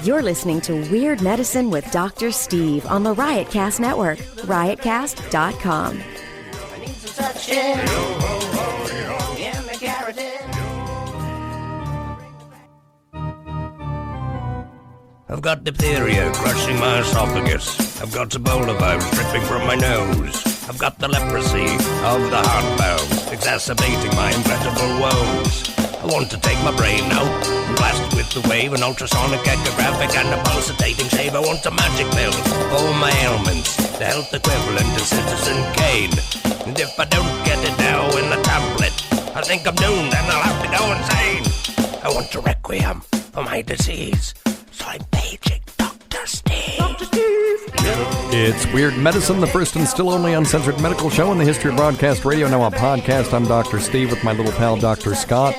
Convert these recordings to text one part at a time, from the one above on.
You're listening to Weird Medicine with Dr. Steve on the Riotcast Network, riotcast.com. I've got diphtheria crushing my esophagus. I've got Ebola virus dripping from my nose. I've got the leprosy of the heart valve, exacerbating my incredible woes. I want to take my brain out and blast it with the wave, an ultrasonic, echographic, and a pulsating shave. I want a magic pill for all my ailments, the health equivalent of Citizen Kane. And if I don't get it now in the tablet, I think I'm doomed and I'll have to go insane. I want a requiem for my disease, so I'm paging Dr. Steve. Dr. Steve. It's Weird Medicine, the first and still only uncensored medical show in the history of broadcast radio. Now a podcast. I'm Dr. Steve with my little pal Dr. Scott,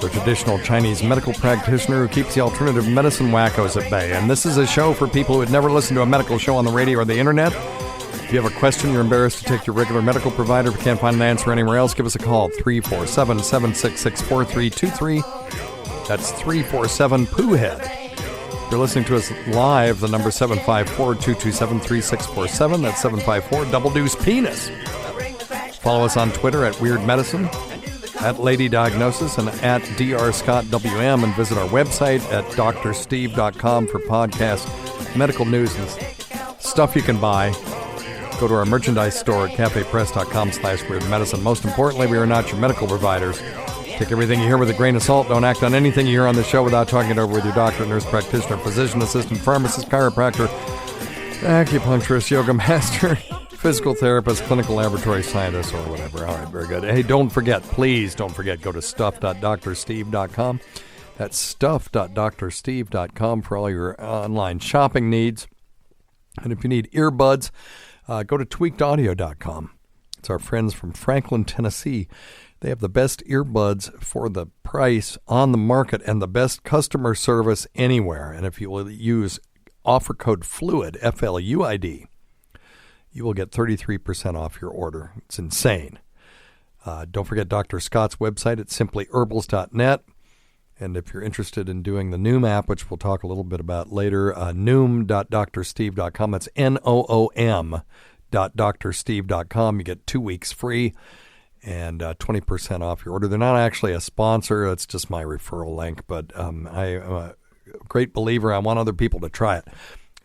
the traditional Chinese medical practitioner who keeps the alternative medicine wackos at bay. And this is a show for people who had never listened to a medical show on the radio or the internet. If you have a question, you're embarrassed to take your regular medical provider, if you can't find an answer anywhere else, give us a call, 347-766-4323. That's 347-POOHEAD. If you're listening to us live, the number 754-227-3647. That's 754-double-deuce-penis. Follow us on Twitter at Weird Medicine, at Lady Diagnosis, and at drscottwm, and visit our website at drsteve.com for podcasts, medical news, and stuff you can buy. Go to our merchandise store at cafepress.com/weirdmedicine. Most importantly, we are not your medical providers. Take everything you hear with a grain of salt. Don't act on anything you hear on the show without talking it over with your doctor, nurse practitioner, physician assistant, pharmacist, chiropractor, acupuncturist, yoga master, physical therapist, clinical laboratory scientist, or whatever. All right, very good. Hey, don't forget, please don't forget, go to stuff.drsteve.com. That's stuff.drsteve.com for all your online shopping needs. And if you need earbuds, go to tweakedaudio.com. It's our friends from Franklin, Tennessee. They have the best earbuds for the price on the market and the best customer service anywhere. And if you will use offer code FLUID, F-L-U-I-D, you will get 33% off your order. It's insane. Don't forget Dr. Scott's website at simplyherbals.net. And if you're interested in doing the Noom app, which we'll talk a little bit about later, noom.drsteve.com. That's NOOM.drsteve.com. You get 2 weeks free and 20% off your order. They're not actually a sponsor. It's just my referral link. But I'm a great believer. I want other people to try it.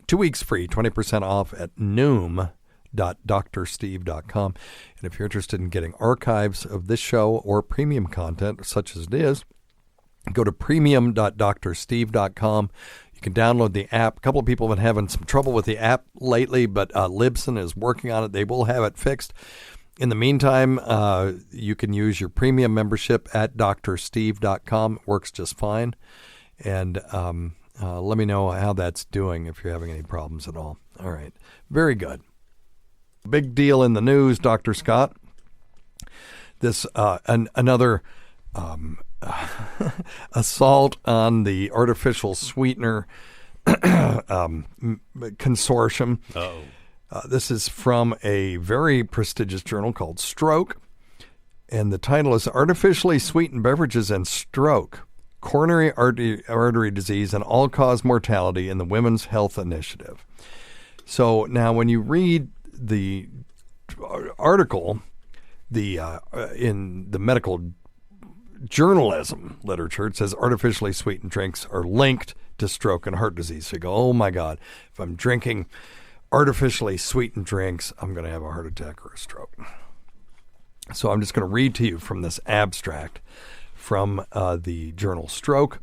2 weeks free, 20% off at noom.drsteve.com. And if you're interested in getting archives of this show or premium content, such as it is, go to premium.drsteve.com. You can download the app. A couple of people have been having some trouble with the app lately, but Libsyn is working on it. They will have it fixed. In the meantime, you can use your premium membership at drsteve.com. It works just fine. And let me know how that's doing if you're having any problems at all. All right. Very good. Big deal in the news, Dr. Scott. This another assault on the artificial sweetener consortium. Uh-oh. This is from a very prestigious journal called Stroke, and the title is Artificially Sweetened Beverages and Stroke, Coronary Artery Disease and All-Cause Mortality in the Women's Health Initiative. So now when you read the article, in the medical journalism literature, it says artificially sweetened drinks are linked to stroke and heart disease. So you go, oh my God, if I'm drinking artificially sweetened drinks, I'm going to have a heart attack or a stroke. So I'm just going to read to you from this abstract from the journal Stroke.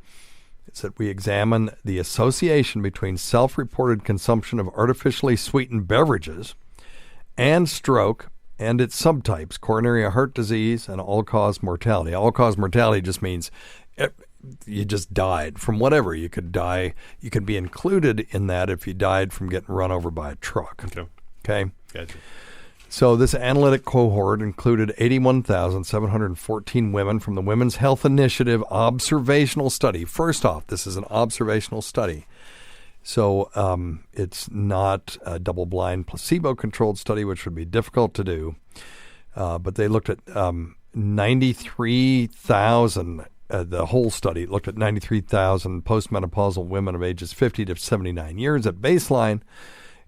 It said, we examine the association between self-reported consumption of artificially sweetened beverages and stroke and its subtypes, coronary heart disease and all-cause mortality. All-cause mortality just means you just died from whatever. You could die. You could be included in that if you died from getting run over by a truck. Okay? Gotcha. So this analytic cohort included 81,714 women from the Women's Health Initiative observational study. First off, this is an observational study. So it's not a double-blind placebo-controlled study, which would be difficult to do. But they looked at 93,000 the whole study looked at 93,000 postmenopausal women of ages 50 to 79 years at baseline,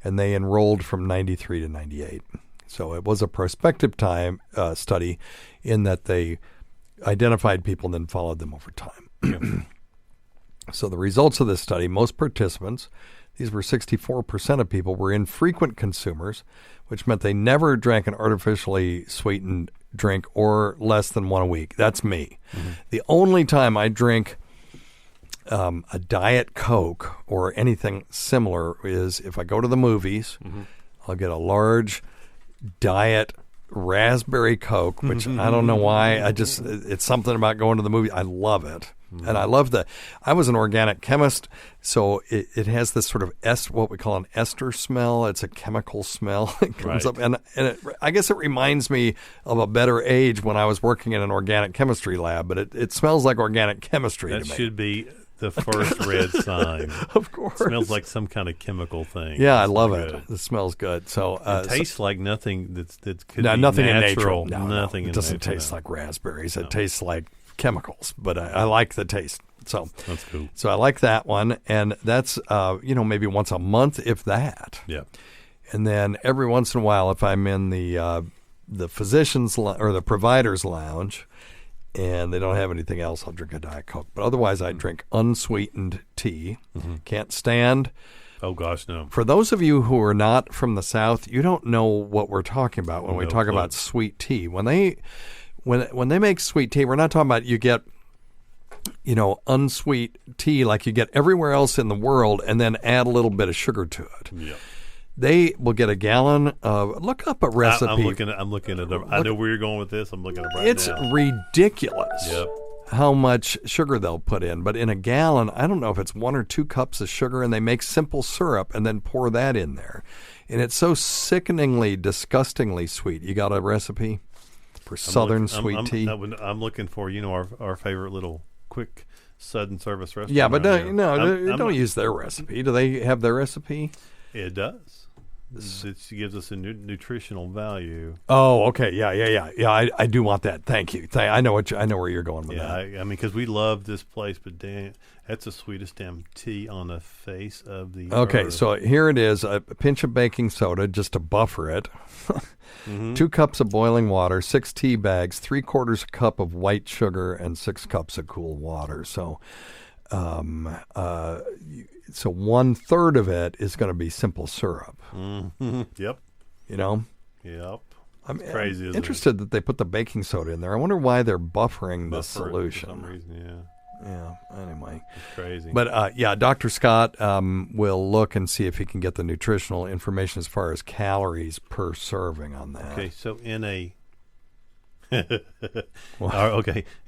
and they enrolled from 93 to 98. So it was a prospective study in that they identified people and then followed them over time. So the results of this study, most participants, these were 64% of people, were infrequent consumers, which meant they never drank an artificially sweetened drink or less than one a week. That's me. Mm-hmm. The only time I drink a Diet Coke or anything similar is if I go to the movies. Mm-hmm. I'll get a large Diet Raspberry Coke, which I don't know why. It's something about going to the movie. I love it. And I love I was an organic chemist, so it has this sort of what we call an ester smell. It's a chemical smell. It comes up, and I guess it reminds me of a better age when I was working in an organic chemistry lab, but it smells like organic chemistry to me. That should be the first red sign. Of course. It smells like some kind of chemical thing. Yeah, I love it. It smells good. So it tastes like nothing that could be nothing natural. In nature. Nothing it doesn't taste like raspberries. It tastes like chemicals, but I like the taste. So that's cool. So I like that one, and that's maybe once a month, if that. Yeah. And then every once in a while, if I'm in the physician's or the provider's lounge, and they don't have anything else, I'll drink a Diet Coke. But otherwise, I drink unsweetened tea. Mm-hmm. Can't stand. Oh gosh, no. For those of you who are not from the South, you don't know what we're talking about when we talk about sweet tea. When they make sweet tea, we're not talking about you get, unsweet tea like you get everywhere else in the world and then add a little bit of sugar to it. Yeah. They will get a gallon of, look up a recipe. I'm looking at it. I know where you're going with this. I'm looking at it right now. It's ridiculous how much sugar they'll put in. But in a gallon, I don't know if it's 1 or 2 cups of sugar, and they make simple syrup and then pour that in there. And it's so sickeningly, disgustingly sweet. You got a recipe for Southern sweet tea? I'm looking for, our favorite little quick sudden service restaurant. Yeah, but don't use their recipe. Do they have their recipe? It does. It gives us a nutritional value. Oh, okay, yeah. I do want that. Thank you. I know where you're going with that. I mean, because we love this place, but damn, that's the sweetest damn tea on the face of the Okay, earth. so here it is: a pinch of baking soda just to buffer it, 2 cups of boiling water, 6 tea bags, 3/4 cup of white sugar, and 6 cups of cool water. So, so 1/3 of it is going to be simple syrup. Mm-hmm. Yep. Yep. I'm crazy. Interested that they put the baking soda in there. I wonder why they're buffering the solution. For some reason, yeah. Anyway, it's crazy. But Dr. Scott will look and see if he can get the nutritional information as far as calories per serving on that. Okay, so in a in a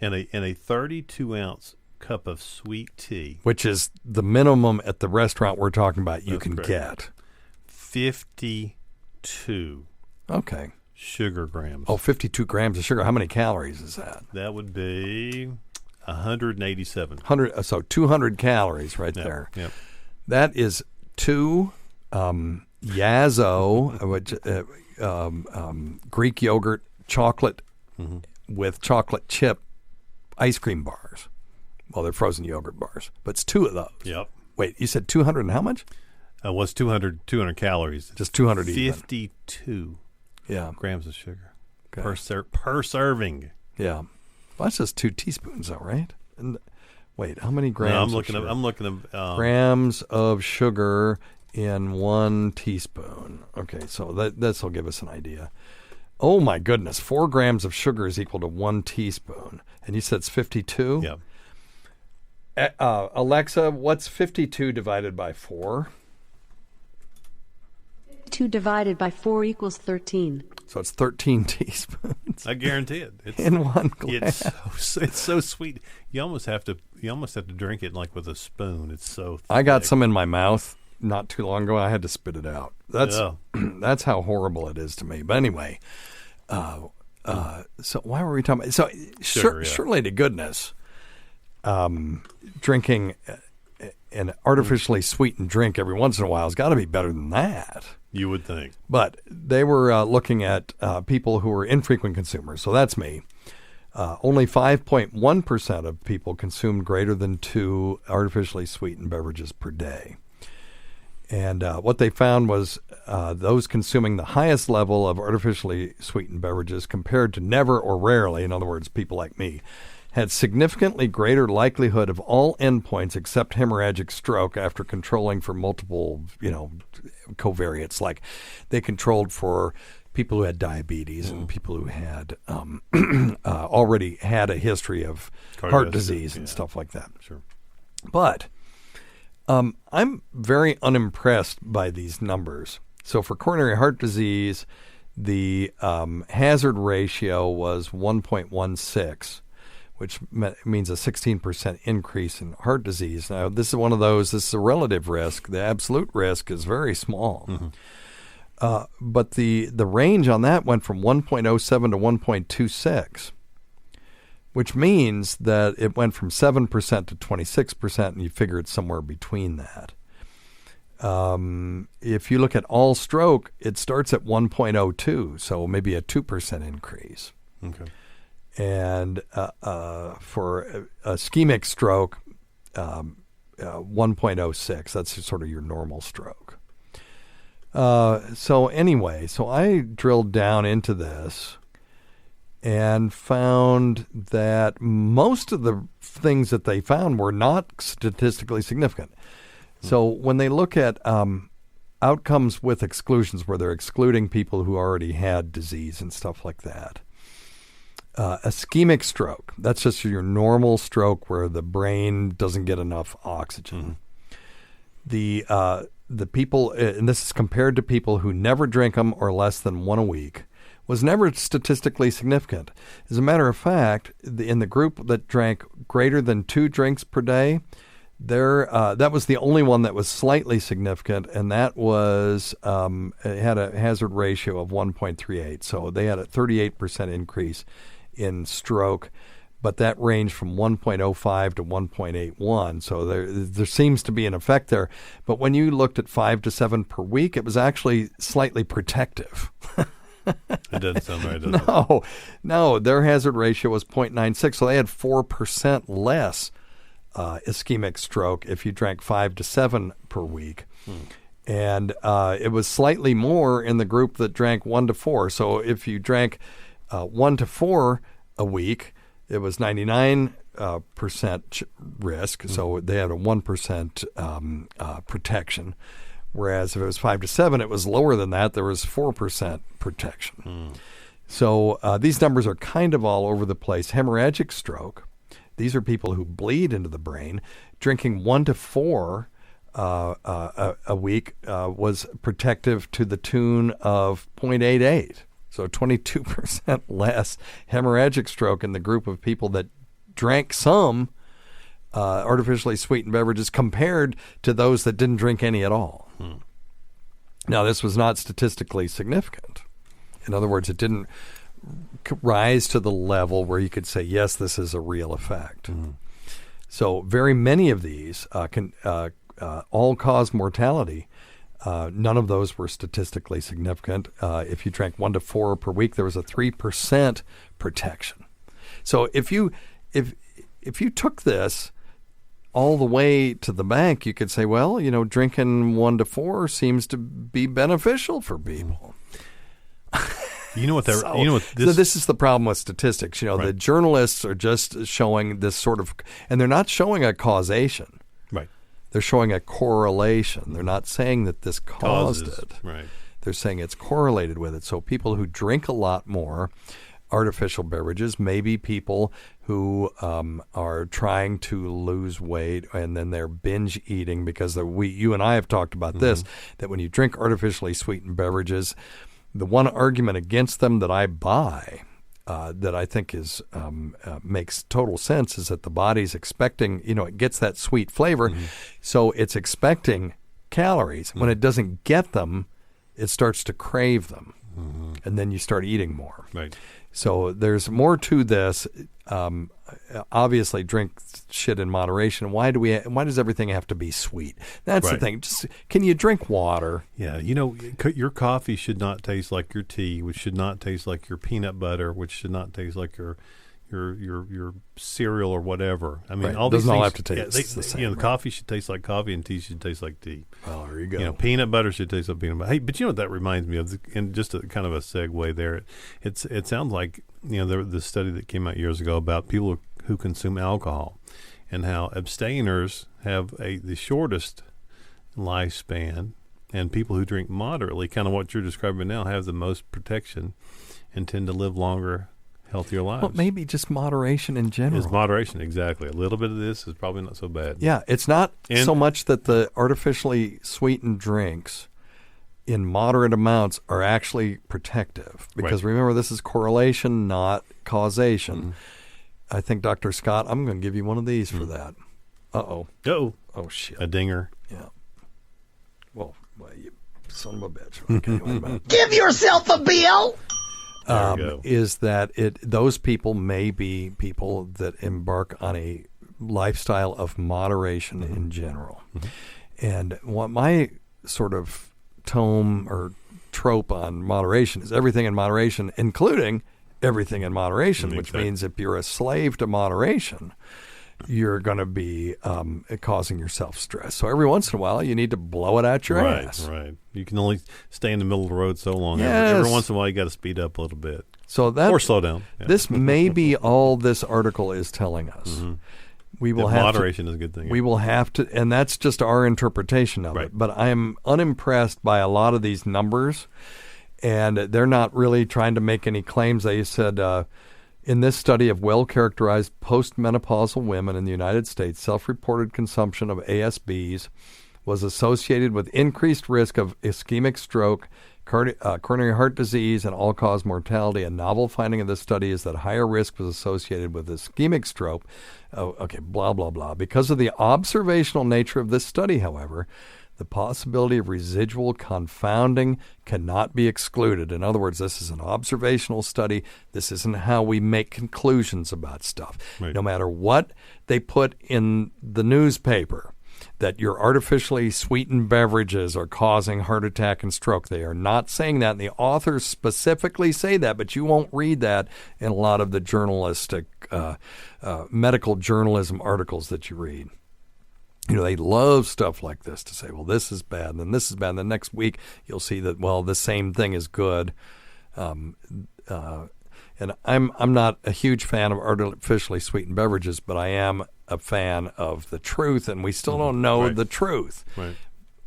32-ounce cup of sweet tea, which is the minimum at the restaurant we're talking about, you can get 52. Okay. Sugar grams. Oh, 52 grams of sugar. How many calories is that? That would be 187. 200 calories right there. Yep. That is 2 Yazoo, Greek yogurt chocolate with chocolate chip ice cream bars. Well, they're frozen yogurt bars, but it's 2 of those. Yep. Wait, you said 200 and how much? Was 200 calories. Just 200 52 grams of sugar per serving. Yeah. Well, that's just 2 teaspoons, though, right? And wait, how many grams? No, I'm looking at grams of sugar in 1 teaspoon. Okay, so this will give us an idea. Oh my goodness, 4 grams of sugar is equal to 1 teaspoon, and you said it's 52. Yeah. Alexa, what's 52 divided by 4? 2 divided by 4 equals 13. So it's 13 teaspoons. I guarantee it. It's in 1 glass. It's so sweet. You almost have to drink it like with a spoon. It's so thick. I got some in my mouth not too long ago. I had to spit it out. That's how horrible it is to me. But anyway, so why were we talking about? So surely to goodness, drinking an artificially sweetened drink every once in a while has got to be better than that. You would think. But they were looking at people who were infrequent consumers. So that's me. Only 5.1% of people consumed greater than 2 artificially sweetened beverages per day. And what they found was those consuming the highest level of artificially sweetened beverages compared to never or rarely, in other words, people like me, had significantly greater likelihood of all endpoints except hemorrhagic stroke after controlling for multiple, covariates. Like they controlled for people who had diabetes and people who had already had a history of heart disease and stuff like that. Sure. But I'm very unimpressed by these numbers. So for coronary heart disease, the hazard ratio was 1.16, which means a 16% increase in heart disease. Now, this is one of those, this is a relative risk. The absolute risk is very small. Mm-hmm. But the range on that went from 1.07 to 1.26, which means that it went from 7% to 26%, and you figure it's somewhere between that. If you look at all stroke, it starts at 1.02, so maybe a 2% increase. Okay. And for ischemic stroke, 1.06. That's sort of your normal stroke. So I drilled down into this and found that most of the things that they found were not statistically significant. So when they look at outcomes with exclusions, where they're excluding people who already had disease and stuff like that, ischemic stroke, that's just your normal stroke where the brain doesn't get enough oxygen. Mm-hmm. The people, and this is compared to people who never drink them or less than one a week, was never statistically significant. As a matter of fact, in the group that drank greater than 2 drinks per day, that was the only one that was slightly significant, and that was it had a hazard ratio of 1.38. So they had a 38% increase in stroke, but that ranged from 1.05 to 1.81. So there seems to be an effect there. But when you looked at 5 to 7 per week, it was actually slightly protective. It doesn't sound right, does it? No, their hazard ratio was 0.96, so they had 4% less ischemic stroke if you drank 5 to 7 per week. And it was slightly more in the group that drank 1 to 4. So if you drank 1 to 4 a week, it was 99% risk, so they had a 1% protection. Whereas if it was 5 to 7, it was lower than that. There was 4% protection. So these numbers are kind of all over the place. Hemorrhagic stroke, these are people who bleed into the brain. Drinking 1 to 4 a week was protective to the tune of 0.88. So 22% less hemorrhagic stroke in the group of people that drank some artificially sweetened beverages compared to those that didn't drink any at all. Now, this was not statistically significant. In other words, it didn't rise to the level where you could say, yes, this is a real effect. So very many of these can all cause mortality. None of those were statistically significant. If you drank 1 to 4 per week, there was a 3% protection. So if you took this all the way to the bank, you could say, well, drinking 1 to 4 seems to be beneficial for people. This is the problem with statistics. Right. The journalists are just showing this sort of, and they're not showing a causation. Right. They're showing a correlation. They're not saying that this caused it. Right. They're saying it's correlated with it. So people who drink a lot more artificial beverages, maybe people who are trying to lose weight and then they're binge eating because you and I have talked about this, that when you drink artificially sweetened beverages, the one argument against them that I buy that I think is makes total sense is that the body's expecting, it gets that sweet flavor, so it's expecting calories. When it doesn't get them, it starts to crave them, and then you start eating more. Right. So there's more to this. Obviously, drink shit in moderation. Why does everything have to be sweet? That's the thing. Just, can you drink water? Yeah, your coffee should not taste like your tea, which should not taste like your peanut butter, which should not taste like your your cereal or whatever. I mean, Right. all Doesn't these all things, have to taste the same, You know, right. coffee should taste like coffee, and tea should taste like tea. Well, there you go. You know, peanut butter should taste like peanut butter. Hey, but you know what that reminds me of? And just a kind of a segue there. It sounds like, you know, the study that came out years ago about people who consume alcohol, and how abstainers have the shortest lifespan, and people who drink moderately, kind of what you're describing now, have the most protection and tend to live longer, healthier lives. Well, maybe just moderation in general. It's moderation, exactly. A little bit of this is probably not so bad. Yeah, it's not And- so much that the artificially sweetened drinks in moderate amounts are actually protective. Because remember, this is correlation, not causation. Mm-hmm. I think, Dr. Scott, I'm going to give you one of these for that. Uh-oh. Oh, Oh, shit. a dinger. Yeah. Well, you son of a bitch. Okay, wait a minute. Give yourself a bill. There we go. Is that those people may be people that embark on a lifestyle of moderation in general. And what my sort of tome or trope on moderation is everything in moderation, including everything in moderation, which Exactly. means if you're a slave to moderation, you're going to be causing yourself stress. So every once in a while, you need to blow it out your ass. Right. You can only stay in the middle of the road so long. Yes. Every once in a while, you got to speed up a little bit. So that Or slow down. Yeah. This may be all this article is telling us. We will That have moderation is a good thing. We will have to, and that's just our interpretation of Right. it. But I am unimpressed by a lot of these numbers, and they're not really trying to make any claims. They said in this study of well-characterized postmenopausal women in the United States, self-reported consumption of ASBs was associated with increased risk of ischemic stroke, coronary heart disease, and all-cause mortality. A novel finding of this study is that higher risk was associated with ischemic stroke. Blah, blah, blah. Because of the observational nature of this study, however, the possibility of residual confounding cannot be excluded. In other words, this is an observational study. This isn't how we make conclusions about stuff. Right. No matter what they put in the newspaper, that your artificially sweetened beverages are causing heart attack and stroke. They are not saying that, and the authors specifically say that, but you won't read that in a lot of the journalistic, medical journalism articles that you read. You know, they love stuff like this to say, well, this is bad, and then this is bad, and the next week you'll see that, well, the same thing is good. And I'm not a huge fan of artificially sweetened beverages, but I am a fan of the truth, and we still don't know Right. the truth. Right.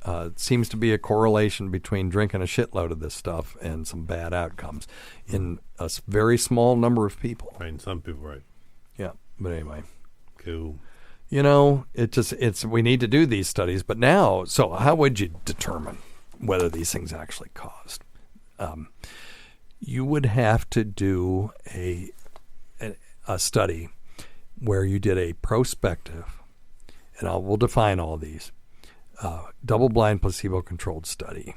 It seems to be a correlation between drinking a shitload of this stuff and some bad outcomes in a very small number of people. Right. And some people, right. Yeah, but anyway. Cool. You know, we need to do these studies, but now, so how would you determine whether these things actually caused? You would have to do a study where you did a prospective, and we'll define all these, double-blind placebo-controlled study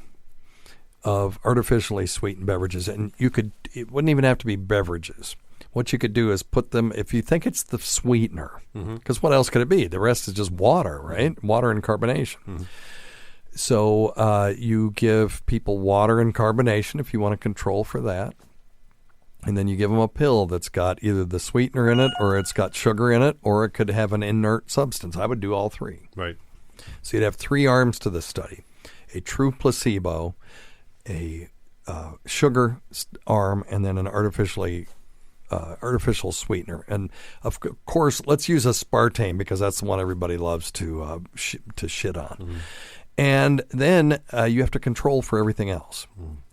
of artificially sweetened beverages, and it wouldn't even have to be beverages. What you could do is put them, if you think it's the sweetener, because what else could it be? The rest is just water, right? Water and carbonation. So you give people water and carbonation if you want to control for that. And then you give them a pill that's got either the sweetener in it, or it's got sugar in it, or it could have an inert substance. I would do all three. Right. So you'd have three arms to the study: a true placebo, a sugar arm, and then an artificial sweetener. And of course, let's use aspartame because that's the one everybody loves to shit on. And then you have to control for everything else.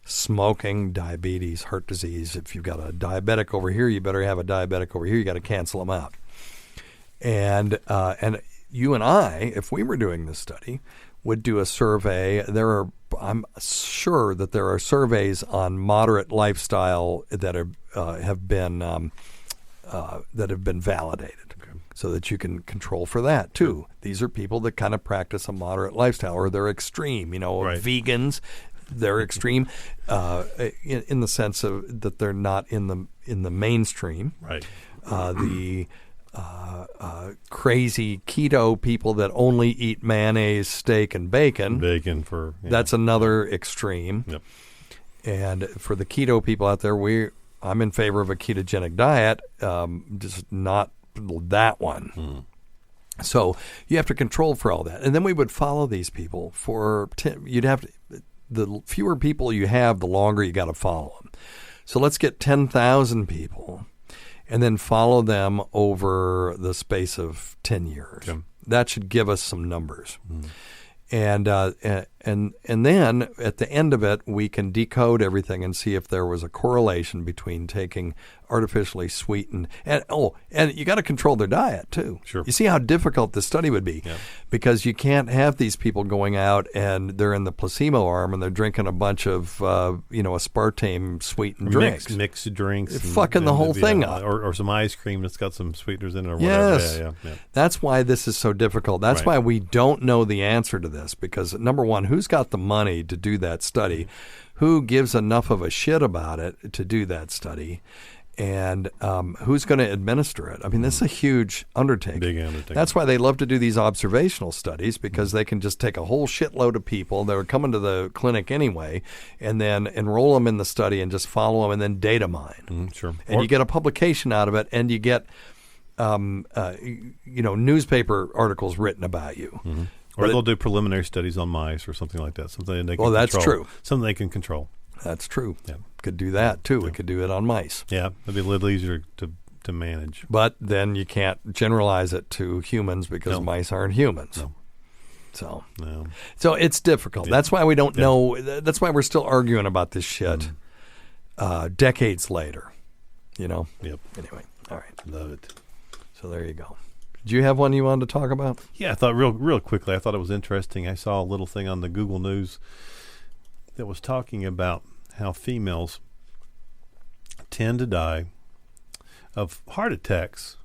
Smoking, diabetes, heart disease. If you've got a diabetic over here, you better have a diabetic over here. You got to cancel them out. And you and I, if we were doing this study, would do a survey. I'm sure that there are surveys on moderate lifestyle that have been validated, so that you can control for that too. These are people that kind of practice a moderate lifestyle, or they're extreme. You know, Right. vegans, they're extreme in the sense of that they're not in the mainstream. Right. The crazy keto people that only eat mayonnaise, steak, and bacon. Bacon for... Yeah. That's another extreme. Yep. And for the keto people out there, I'm in favor of a ketogenic diet, just not that one. So you have to control for all that. And then we would follow these people for, the fewer people you have, the longer you got to follow them. So let's get 10,000 people and then follow them over the space of 10 years. Okay. That should give us some numbers. And then at the end of it, we can decode everything and see if there was a correlation between taking artificially sweetened and you got to control their diet too. Sure. You see how difficult this study would be, because you can't have these people going out and they're in the placebo arm and they're drinking a bunch of aspartame sweetened drinks, mixed drinks, fucking the whole thing up, or some ice cream that's got some sweeteners in it or whatever. Yes, that's why this is so difficult. That's why we don't know the answer to this, because number one, who's got the money to do that study? Who gives enough of a shit about it to do that study? And who's going to administer it? I mean, this is a huge undertaking. Big undertaking. That's why they love to do these observational studies, because they can just take a whole shitload of people that are coming to the clinic anyway and then enroll them in the study and just follow them and then data mine. Sure. And you get a publication out of it, and you get newspaper articles written about you. Or they'll do preliminary studies on mice or something like that. Something they can that's control. true. Something they can control. That's true. Yeah. Could do that too. We could do it on mice. Yeah, it'd be a little easier to manage. But then you can't generalize it to humans because mice aren't humans. No. So it's difficult. That's why we don't know. That's why we're still arguing about this shit decades later. Yep. Anyway, all right. Love it. So there you go. Do you have one you wanted to talk about? Yeah, I thought real quickly. I thought it was interesting. I saw a little thing on the Google News that was talking about how females tend to die of heart attacks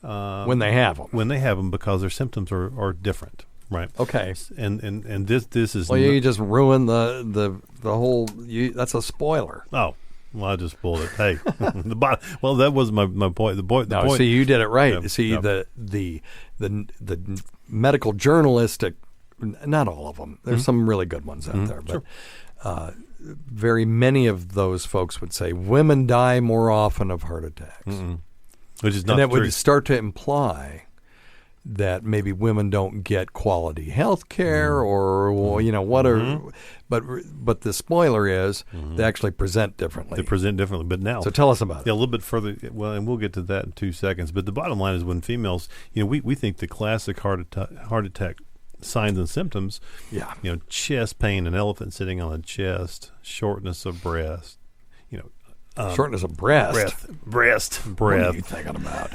when they have them. When they have them, because their symptoms are different, right? Okay. And this is you just ruined the whole. That's a spoiler. Oh. Well, I just spoiled it. Hey, that was my point. The point. See, you did it right. Yeah, see, the medical journalistic, not all of them. There's some really good ones out there, but very many of those folks would say women die more often of heart attacks, which is not and that true. would start to imply that maybe women don't get quality health care or what are but the spoiler is they actually present differently. They present differently, but now. So tell us about it. Yeah, a little bit further. Well, and we'll get to that in 2 seconds. But the bottom line is, when females, we think the classic heart attack signs and symptoms, chest pain, an elephant sitting on the chest, shortness of breath, shortness of breast. Breath. What are you thinking about?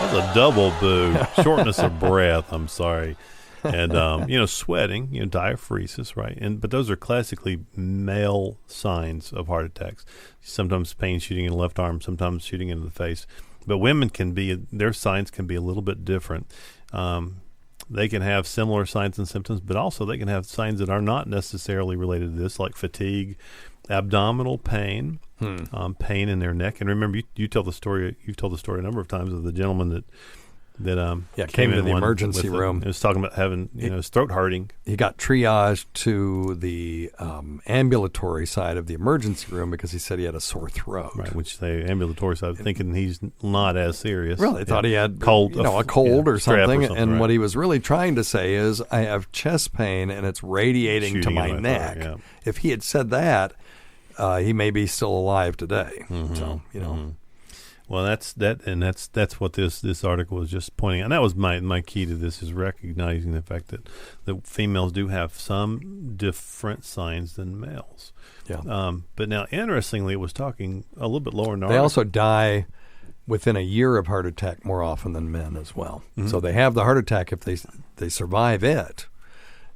That's a double boo. Shortness of breath. I'm sorry. And sweating, diaphoresis, right? But those are classically male signs of heart attacks. Sometimes pain shooting in the left arm, sometimes shooting into the face. But women their signs can be a little bit different. They can have similar signs and symptoms, but also they can have signs that are not necessarily related to this, like fatigue, abdominal pain, pain in their neck. And remember, you tell the story. You've told the story a number of times of the gentleman that came to the emergency room. He was talking about having his throat hurting. He got triaged to the ambulatory side of the emergency room because he said he had a sore throat. Right, which the ambulatory side, thinking he's not as serious. Really, thought he had a cold or something. And what he was really trying to say is, I have chest pain and it's radiating to my neck. Throat, If he had said that, he may be still alive today. So Well, that's what this article was just pointing out. And that was my key to this, is recognizing the fact that the females do have some different signs than males. Yeah. But now, interestingly, it was talking a little bit lower in the They article. also die within a year of heart attack more often than men as well. So they have the heart attack. If they survive it,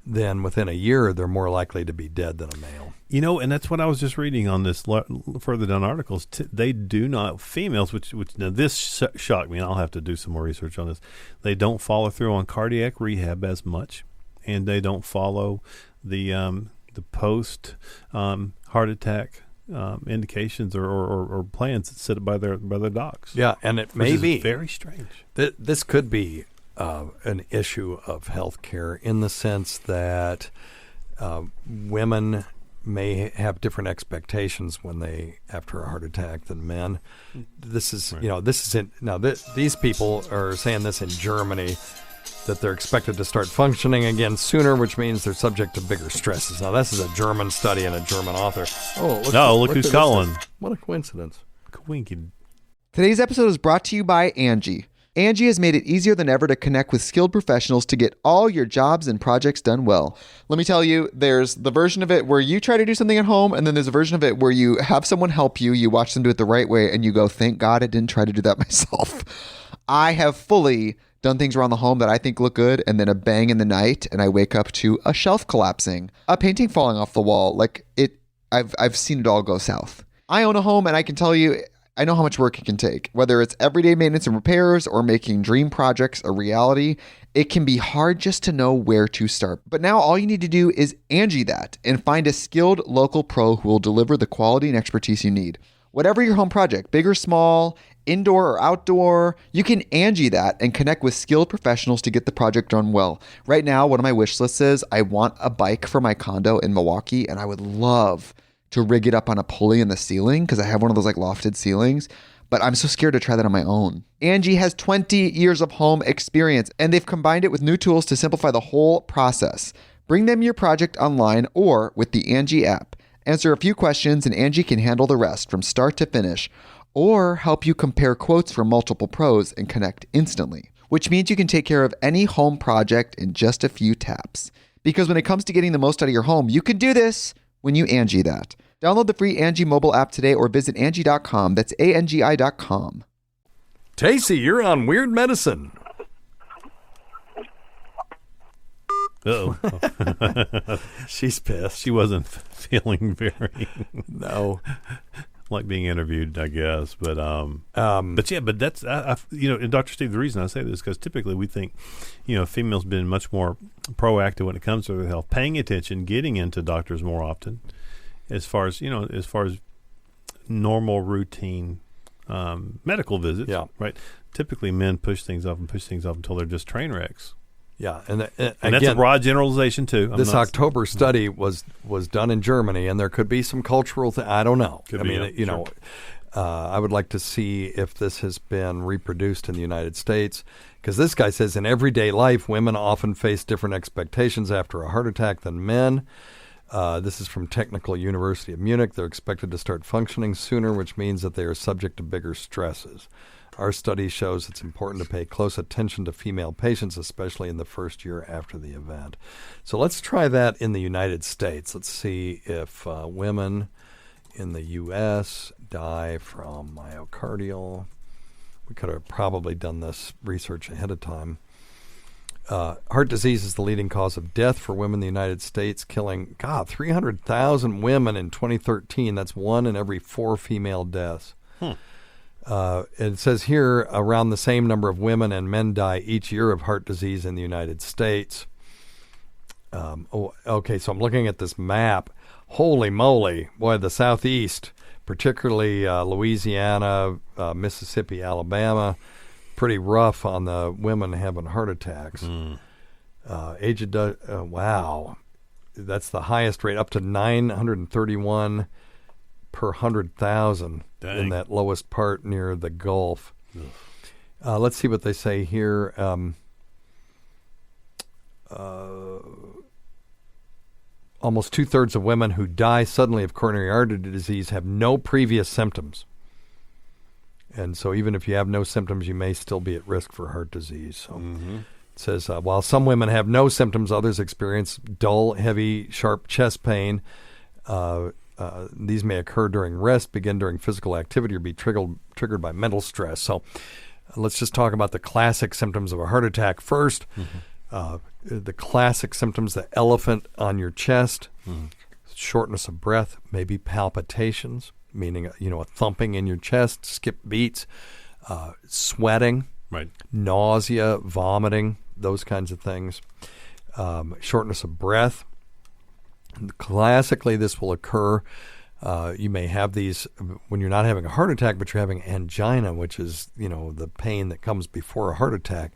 then within a year they're more likely to be dead than a male. And that's what I was just reading on this further down articles. They do not, females, which now this shocked me, and I'll have to do some more research on this. They don't follow through on cardiac rehab as much, and they don't follow the post heart attack indications or plans set by their docs. Yeah, and it may be very strange. This could be an issue of healthcare in the sense that women may have different expectations after a heart attack than men. This is, these people are saying this in Germany, that they're expected to start functioning again sooner, which means they're subject to bigger stresses. Now, this is a German study and a German author. Look who's calling. What a coincidence. Winky. Today's episode is brought to you by Angie. Angie has made it easier than ever to connect with skilled professionals to get all your jobs and projects done well. Let me tell you, there's the version of it where you try to do something at home, and then there's a version of it where you have someone help you, you watch them do it the right way, and you go, thank God I didn't try to do that myself. I have fully done things around the home that I think look good, and then a bang in the night, and I wake up to a shelf collapsing, a painting falling off the wall. I've seen it all go south. I own a home, and I can tell you, I know how much work it can take. Whether it's everyday maintenance and repairs or making dream projects a reality, it can be hard just to know where to start. But now all you need to do is Angie that and find a skilled local pro who will deliver the quality and expertise you need. Whatever your home project, big or small, indoor or outdoor, you can Angie that and connect with skilled professionals to get the project done well. Right now, one of my wish lists is I want a bike for my condo in Milwaukee, and I would love to rig it up on a pulley in the ceiling because I have one of those lofted ceilings, but I'm so scared to try that on my own. Angie has 20 years of home experience, and they've combined it with new tools to simplify the whole process. Bring them your project online or with the Angie app. Answer a few questions and Angie can handle the rest from start to finish, or help you compare quotes from multiple pros and connect instantly, which means you can take care of any home project in just a few taps. Because when it comes to getting the most out of your home, you can do this when you Angie that. Download the free Angie mobile app today or visit Angie.com. That's ANGI.com. Tacey, you're on Weird Medicine. Uh-oh. She's pissed. She wasn't feeling very... No. Like being interviewed, I guess. But that's, and Dr. Steve, the reason I say this is because typically we think, females been much more proactive when it comes to their health, paying attention, getting into doctors more often, as far as normal routine medical visits. Yeah. Right. Typically, men push things off until they're just train wrecks. Yeah, and again, that's a broad generalization too. This October study was done in Germany, and there could be some cultural I don't know. I would like to see if this has been reproduced in the United States, because this guy says in everyday life, women often face different expectations after a heart attack than men. This is from Technical University of Munich. They're expected to start functioning sooner, which means that they are subject to bigger stresses. Our study shows it's important to pay close attention to female patients, especially in the first year after the event. So let's try that in the United States. Let's see if women in the U.S. die from myocardial. We could have probably done this research ahead of time. Heart disease is the leading cause of death for women in the United States, killing, 300,000 women in 2013. That's 1 in every 4 female deaths. It says here around the same number of women and men die each year of heart disease in the United States. Okay, so I'm looking at this map. Holy moly, boy, the Southeast, particularly Louisiana, Mississippi, Alabama, pretty rough on the women having heart attacks. Wow, that's the highest rate, up to 931 per 100,000 in that lowest part near the Gulf. Let's see what they say here. Almost 2/3 of women who die suddenly of coronary artery disease have no previous symptoms. And so even if you have no symptoms, you may still be at risk for heart disease. So it says, while some women have no symptoms, others experience dull, heavy, sharp chest pain. These may occur during rest, begin during physical activity, or be triggered by mental stress. So let's just talk about the classic symptoms of a heart attack first. The classic symptoms, the elephant on your chest, shortness of breath, maybe palpitations, meaning a thumping in your chest, skip beats, sweating, right, nausea, vomiting, those kinds of things, shortness of breath. Classically, this will occur. You may have these when you're not having a heart attack, but you're having angina, which is the pain that comes before a heart attack.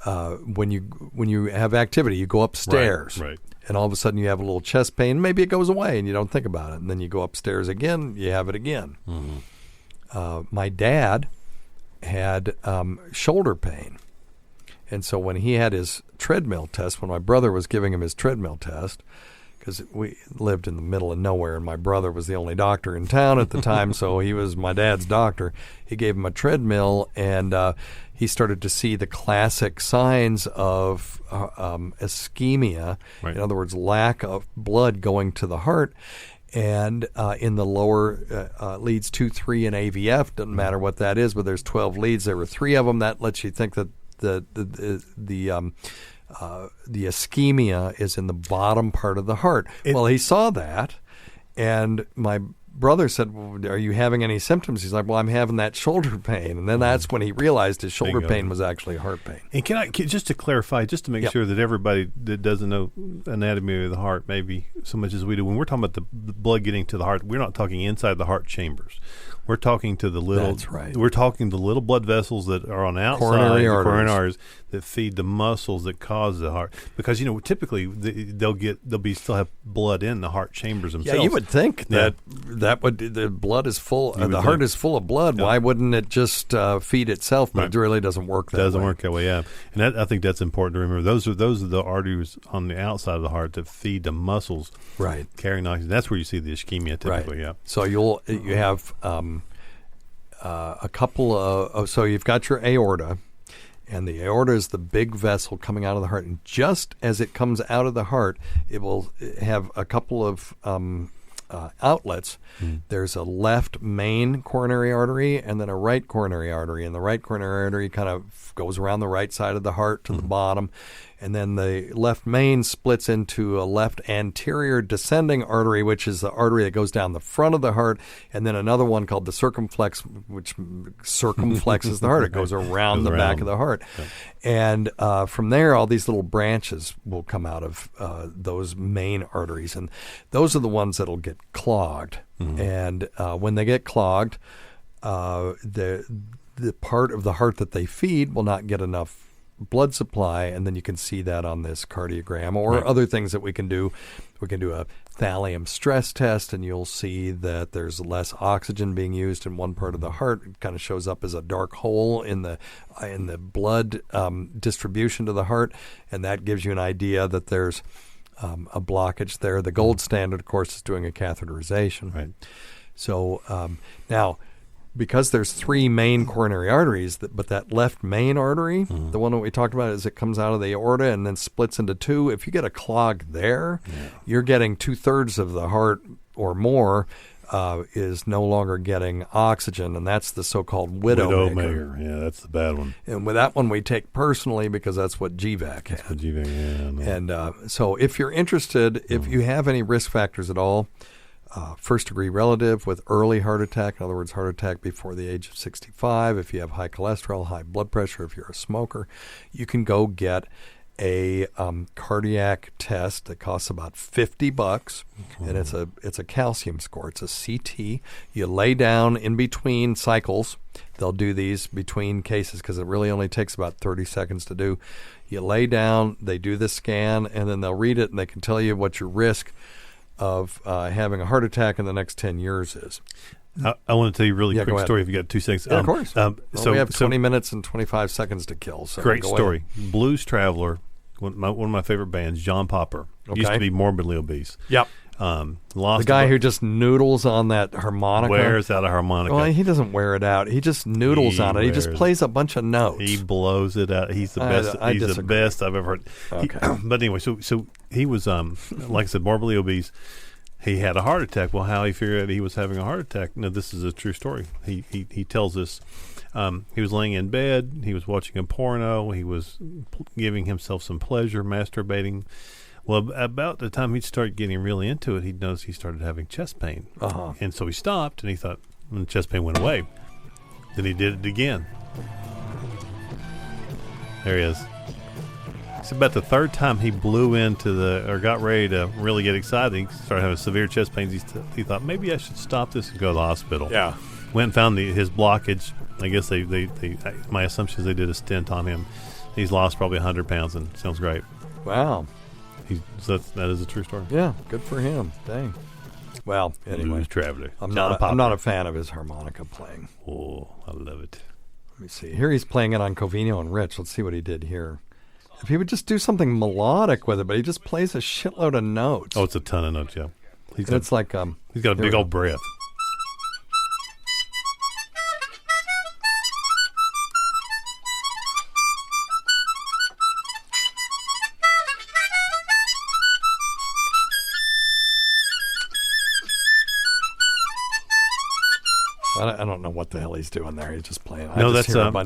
when you have activity, you go upstairs. Right. And all of a sudden you have a little chest pain. Maybe it goes away and you don't think about it. And then you go upstairs again, you have it again. Mm-hmm. My dad had shoulder pain. And so when he had his treadmill test, when my brother was giving him his treadmill test, because we lived in the middle of nowhere and my brother was the only doctor in town at the time, so he was my dad's doctor. He gave him a treadmill and he started to see the classic signs of ischemia, right. In other words, lack of blood going to the heart. And in the lower leads 2, 3, and AVF, doesn't matter what that is, but there's 12 leads. There were 3 of them. That lets you think that the ischemia is in the bottom part of the heart. Well, he saw that, and my brother said, well, are you having any symptoms? He's like, well, I'm having that shoulder pain. And then that's when he realized his shoulder pain was actually heart pain. And just to clarify, just to make sure that everybody that doesn't know anatomy of the heart maybe so much as we do, when we're talking about the blood getting to the heart, we're not talking inside the heart chambers. We're talking to the little. That's right. We're talking the little blood vessels that are on the outside, coronary arteries that feed the muscles that cause the heart. Because typically they'll still have blood in the heart chambers themselves. Yeah, you would think that would the blood is full. The heart is full of blood. Yeah. Why wouldn't it just feed itself? But it really doesn't work that way. Doesn't work that way. Yeah, and I think that's important to remember. Those are the arteries on the outside of the heart that feed the muscles. Right. Carrying oxygen. That's where you see the ischemia typically. Right. Yeah. So you have. A couple of so you've got your aorta, and the aorta is the big vessel coming out of the heart, and just as it comes out of the heart, it will have a couple of outlets. There's a left main coronary artery and then a right coronary artery, and the right coronary artery kind of goes around the right side of the heart to the bottom, and then the left main splits into a left anterior descending artery, which is the artery that goes down the front of the heart, and then another one called the circumflex, which circumflexes the heart. It goes around the back of the heart. Okay. And from there, all these little branches will come out of those main arteries, and those are the ones that will get clogged. Mm-hmm. And when they get clogged, the part of the heart that they feed will not get enough blood supply, and then you can see that on this cardiogram or other things that we can do. We can do a thallium stress test, and you'll see that there's less oxygen being used in one part of the heart. It kind of shows up as a dark hole in the blood distribution to the heart, and that gives you an idea that there's a blockage there. The gold standard, of course, is doing a catheterization. Right. So now, because there's 3 main coronary arteries, but that left main artery, the one that we talked about, is it comes out of the aorta and then splits into 2. If you get a clog there, you're getting 2/3 of the heart or more is no longer getting oxygen, and that's the so-called widowmaker. Yeah, that's the bad one. And with that one we take personally because that's what GVAC had. That's what GVAC, yeah. And so if you're interested, if you have any risk factors at all, first-degree relative with early heart attack, in other words, heart attack before the age of 65, if you have high cholesterol, high blood pressure, if you're a smoker, you can go get a cardiac test that costs about $50, and it's a calcium score. It's a CT. You lay down in between cycles. They'll do these between cases because it really only takes about 30 seconds to do. You lay down, they do the scan, and then they'll read it, and they can tell you what your risk of having a heart attack in the next 10 years is. I want to tell you a really quick story if you got 2 seconds. Yeah, of course. So we have 20 minutes and 25 seconds to kill. So great story. Ahead. Blues Traveler, one of my favorite bands, John Popper, used to be morbidly obese. Yep. Lost the guy who just noodles on that harmonica. Wears out a harmonica. Well, he doesn't wear it out. He just noodles on it. He just plays a bunch of notes. He blows it out. He's the best. He's the best I've ever heard. Okay. But anyway, so he was, like I said, morbidly obese. He had a heart attack. Well, how he figured out he was having a heart attack? No, this is a true story. He tells us he was laying in bed. He was watching a porno. He was giving himself some pleasure, masturbating. Well, about the time he started getting really into it, he noticed he started having chest pain. And so he stopped, and he thought, when the chest pain went away, then he did it again. There he is. It's about the 3rd time he blew into or got ready to really get excited. He started having severe chest pains. He thought, maybe I should stop this and go to the hospital. Yeah. Went and found his blockage. I guess my assumption is they did a stent on him. He's lost probably 100 pounds and sounds great. Wow. That is a true story. Yeah, good for him. Dang. Well, anyway, Blues Traveler. I'm not a fan of his harmonica playing. Oh, I love it. Let me see. Here he's playing it on Covino and Rich. Let's see what he did here. If he would just do something melodic with it, but he just plays a shitload of notes. Oh, it's a ton of notes, yeah. He's got a big old breath. I don't know what the hell he's doing there. He's just playing. No,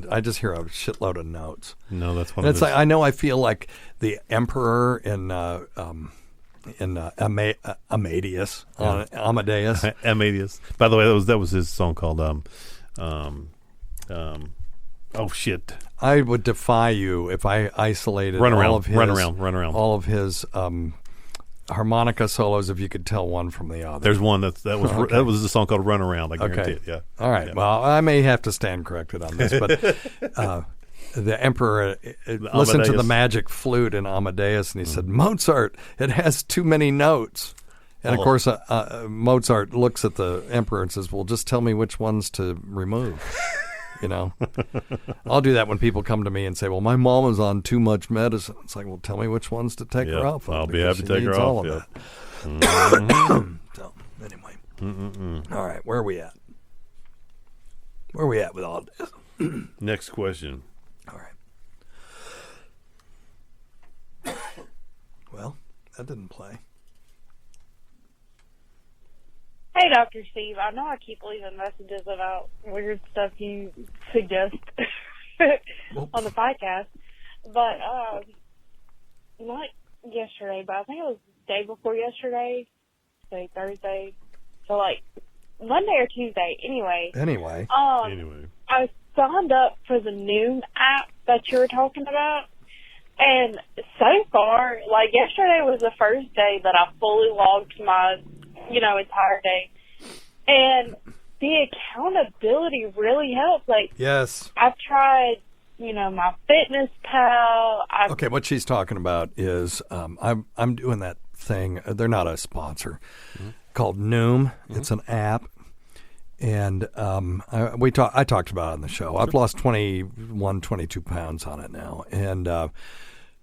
I just hear a shitload of notes. No, that's one. And it's like I feel like the emperor in Amadeus. Amadeus. Amadeus. By the way, that was his song called oh shit. I would defy you if I isolated Run around. all of his harmonica solos, if you could tell one from the other. There's one that was a song called "Run Around." I guarantee it. Yeah. All right. Yeah. Well, I may have to stand corrected on this, but the emperor listened to the magic flute in Amadeus, and he said, "Mozart, it has too many notes." And of course, Mozart looks at the emperor and says, "Well, just tell me which ones to remove." You know, I'll do that when people come to me and say, "Well, my mom is on too much medicine." It's like, "Well, tell me which ones to take her off of." I'll be happy to take her off. All of that. So, anyway, all right, where are we at? Where are we at with all this? Next question. All right. Well, that didn't play. Hey, Dr. Steve, I know I keep leaving messages about weird stuff you suggest on the podcast, but not yesterday, but I think it was the day before yesterday, say Thursday, so like Monday or Tuesday, anyway. Anyway. I signed up for the Noom app that you were talking about, and so far, like yesterday was the first day that I fully logged my entire day. And the accountability really helps. Like, yes, I've tried, my Fitness Pal. Okay, what she's talking about is I'm doing that thing. They're not a sponsor. Called Noom. It's an app. And I talked about it on the show. I've lost 22 pounds on it now. And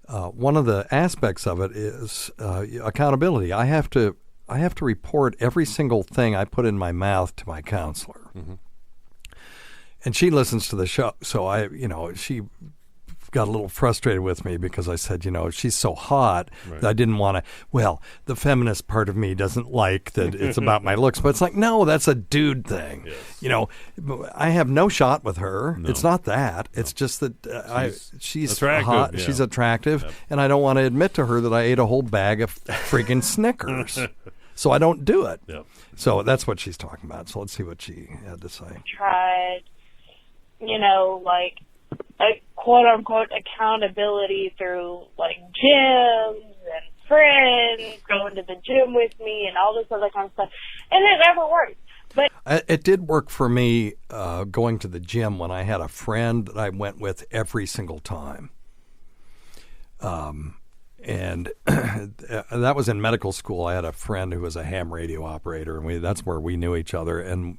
one of the aspects of it is accountability. I have to report every single thing I put in my mouth to my counselor. And she listens to the show. So she got a little frustrated with me because I said, she's so hot that I didn't want to. Well, the feminist part of me doesn't like that it's about my looks, but it's like, no, that's a dude thing. Yes. I have no shot with her. No. It's not that. No. It's just that she's hot. Yeah. She's attractive, and I don't want to admit to her that I ate a whole bag of freaking Snickers. So I don't do it. Yep. So that's what she's talking about. So let's see what she had to say. Tried, like a quote-unquote accountability through, like, gyms and friends, going to the gym with me and all this other kind of stuff. And it never worked. But it did work for me going to the gym when I had a friend that I went with every single time. And that was in medical school. I had a friend who was a ham radio operator, and that's where we knew each other. And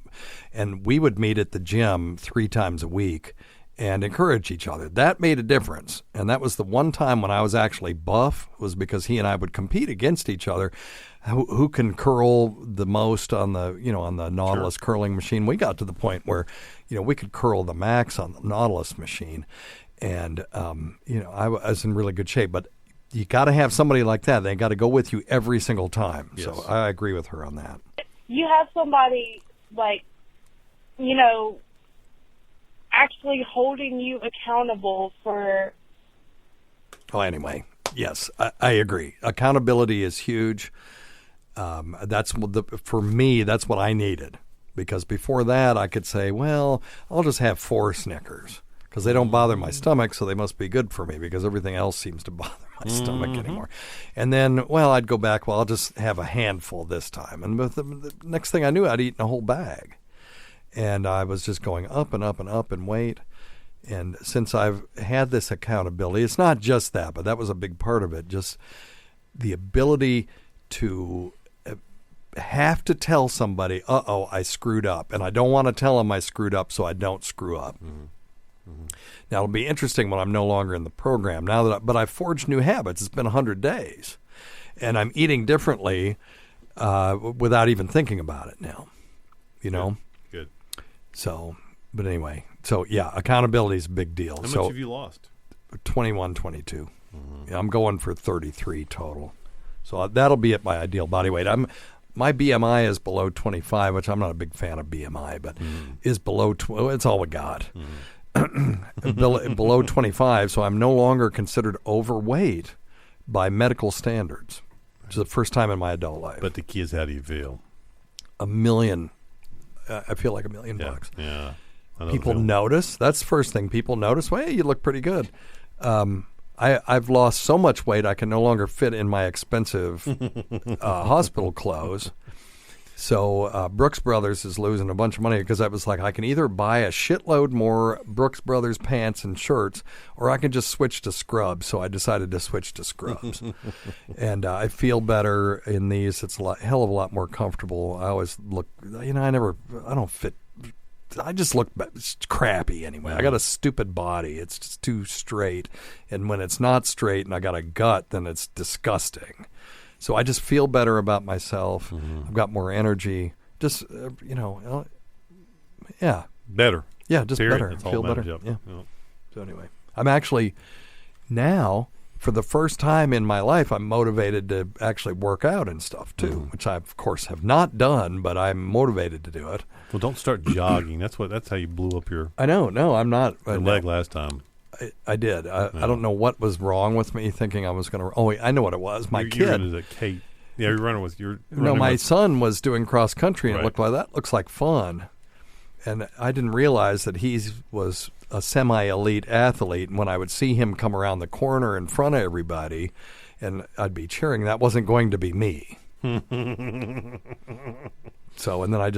we would meet at the gym 3 times a week and encourage each other. That made a difference. And that was the one time when I was actually buff, was because he and I would compete against each other. Who can curl the most on the Nautilus curling machine? We got to the point where, we could curl the max on the Nautilus machine. And, I was in really good shape. But you got to have somebody like that. They got to go with you every single time. Yes. So I agree with her on that. You have somebody like, actually holding you accountable for. Oh, anyway, yes, I agree. Accountability is huge. For me, that's what I needed, because before that I could say, well, I'll just have 4 Snickers because they don't bother my stomach, so they must be good for me, because everything else seems to bother my stomach anymore. And then, I'd go back, I'll just have a handful this time. And the next thing I knew, I'd eaten a whole bag. And I was just going up and up and up in weight. And since I've had this accountability, it's not just that, but that was a big part of it, just the ability to have to tell somebody, I screwed up. And I don't want to tell them I screwed up so I don't screw up. Now, it'll be interesting when I'm no longer in the program. But I've forged new habits. It's been 100 days. And I'm eating differently without even thinking about it now. You know? Good. So, but anyway. So, yeah, accountability is a big deal. How much have you lost? 21, 22. Yeah, I'm going for 33 total. So that'll be at my ideal body weight. My BMI is below 25, which I'm not a big fan of BMI, but is below, it's all we got. Below 25, so I'm no longer considered overweight by medical standards, which is the first time in my adult life. But the key is, how do you feel? $1 million. I feel like $1 million bucks. Yeah. People notice. That's the first thing. People notice, well, hey, you look pretty good. I've lost so much weight I can no longer fit in my expensive hospital clothes. So Brooks Brothers is losing a bunch of money because I was like, I can either buy a shitload more Brooks Brothers pants and shirts, or I can just switch to scrubs. So I decided to switch to scrubs. And I feel better in these. It's hell of a lot more comfortable. I always look, I don't fit. I just look crappy anyway. I got a stupid body. It's just too straight. And when it's not straight and I got a gut, then it's disgusting. So I just feel better about myself. I've got more energy. Just, yeah. Better. Yeah, just Period. better. That's Feel better. Yep. Yeah. So anyway, I'm actually now, for the first time in my life, I'm motivated to actually work out and stuff too, which I, of course, have not done, but I'm motivated to do it. Well, don't start jogging. That's how you blew up your. I know. No, I'm not. Your leg last time. I did. I don't know what was wrong with me thinking I was going to. Oh, I know what it was. My kid. You're running as a Kate. Yeah, you're running with your. No, my son was doing cross country, and it looked like that. Looks like fun. And I didn't realize that he was a semi-elite athlete. And when I would see him come around the corner in front of everybody, and I'd be cheering, that wasn't going to be me. So, and then I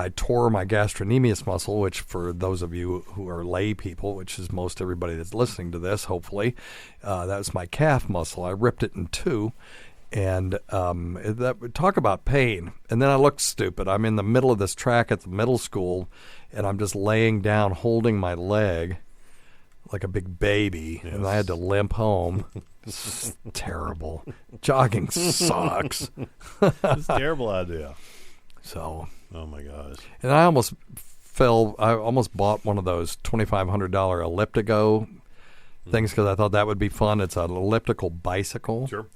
tore my gastrocnemius muscle, which for those of you who are lay people, which is most everybody that's listening to this, hopefully, that was my calf muscle. I ripped it in two. And talk about pain. And then I looked stupid. I'm in the middle of this track at the middle school, and I'm just laying down holding my leg like a big baby, and I had to limp home. This is terrible. Jogging sucks. It's a terrible idea. So. Oh, my gosh. And I almost bought one of those $2,500 Elliptigo things because I thought that would be fun. It's an elliptical bicycle. Sure.